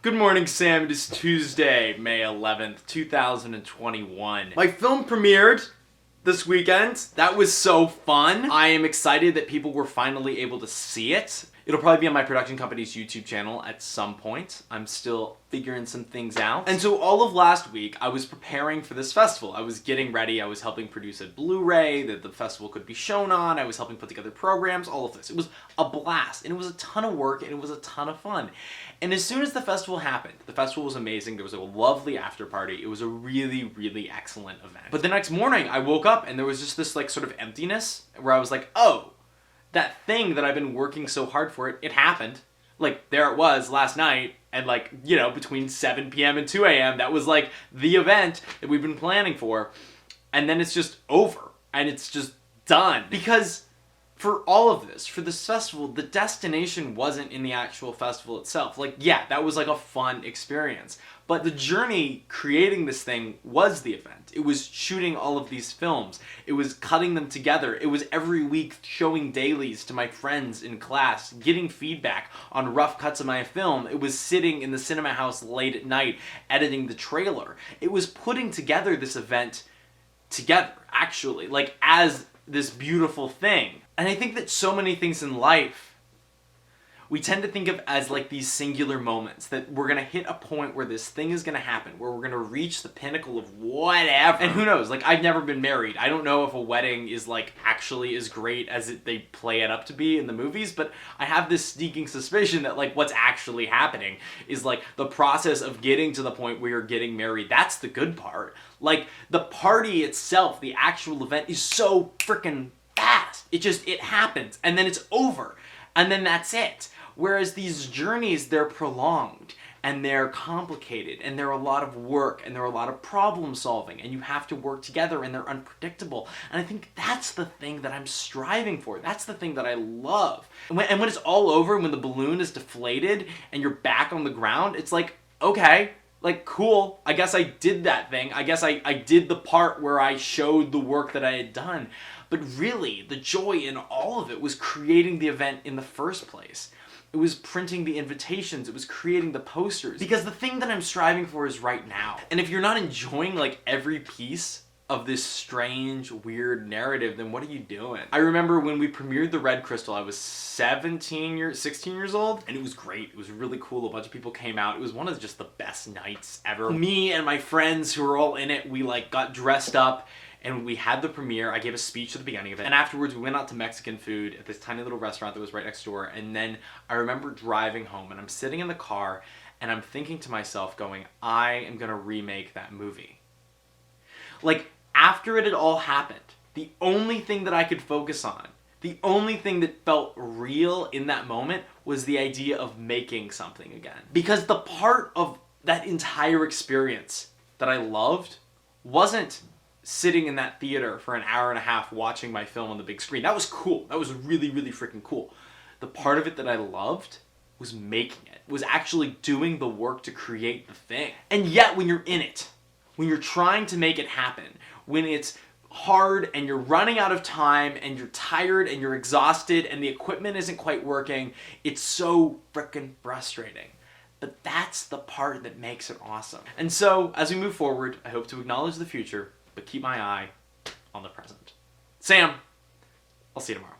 Good morning, Sam. It is Tuesday, May 11th, 2021. My film premiered this weekend. That was so fun. I am excited that people were finally able to see it. It'll probably be on my production company's YouTube channel at some point. I'm still figuring some things out. And so all of last week, I was preparing for this festival. I was getting ready. I was helping produce a Blu-ray that the festival could be shown on. I was helping put together programs, all of this. It was a blast, and it was a ton of work, and it was a ton of fun. And as soon as the festival happened, the festival was amazing. There was a lovely after party. It was a really, really excellent event. But the next morning, I woke up, and there was just this like sort of emptiness where I was like, oh, that thing that I've been working so hard for, it happened. Like, there it was last night, and like, you know, between 7 p.m. and 2 a.m., that was like the event that we've been planning for. And then it's just over, and it's just done. Because for all of this, for this festival, the destination wasn't in the actual festival itself. Like, yeah, that was like a fun experience. But the journey creating this thing was the event. It was shooting all of these films. It was cutting them together. It was every week showing dailies to my friends in class, getting feedback on rough cuts of my film. It was sitting in the cinema house late at night, editing the trailer. It was putting together this event together, actually, like as this beautiful thing. And I think that so many things in life, we tend to think of as like these singular moments, that we're gonna hit a point where this thing is gonna happen, where we're gonna reach the pinnacle of whatever. And who knows, like I've never been married. I don't know if a wedding is like actually as great as they play it up to be in the movies, but I have this sneaking suspicion that like what's actually happening is like the process of getting to the point where you're getting married. That's the good part. Like the party itself, the actual event is so freaking fast. It happens and then it's over and then that's it. Whereas these journeys, they're prolonged and they're complicated and they're a lot of work and they're a lot of problem solving and you have to work together and they're unpredictable. And I think that's the thing that I'm striving for. That's the thing that I love. And when it's all over, when the balloon is deflated and you're back on the ground, it's like, okay, like cool, I guess I did that thing. I guess I did the part where I showed the work that I had done. But really, the joy in all of it was creating the event in the first place. It was printing the invitations. It was creating the posters. Because the thing that I'm striving for is right now. And if you're not enjoying like every piece of this strange, weird narrative, then what are you doing? I remember when we premiered The Red Crystal, I was 16 years old, and it was great. It was really cool. A bunch of people came out. It was one of just the best nights ever. Me and my friends who were all in it, we like got dressed up, and we had the premiere. I gave a speech at the beginning of it. And afterwards, we went out to Mexican food at this tiny little restaurant that was right next door. And then I remember driving home, and I'm sitting in the car, and I'm thinking to myself going, I am gonna remake that movie. Like, after it had all happened, the only thing that I could focus on, the only thing that felt real in that moment was the idea of making something again. Because the part of that entire experience that I loved wasn't sitting in that theater for an hour and a half watching my film on the big screen. That was cool. That was really, really freaking cool. The part of it that I loved was making it, was actually doing the work to create the thing. And yet when you're in it, when you're trying to make it happen, when it's hard and you're running out of time and you're tired and you're exhausted and the equipment isn't quite working, it's so freaking frustrating. But that's the part that makes it awesome. And so, as we move forward, I hope to acknowledge the future, but keep my eye on the present. Sam, I'll see you tomorrow.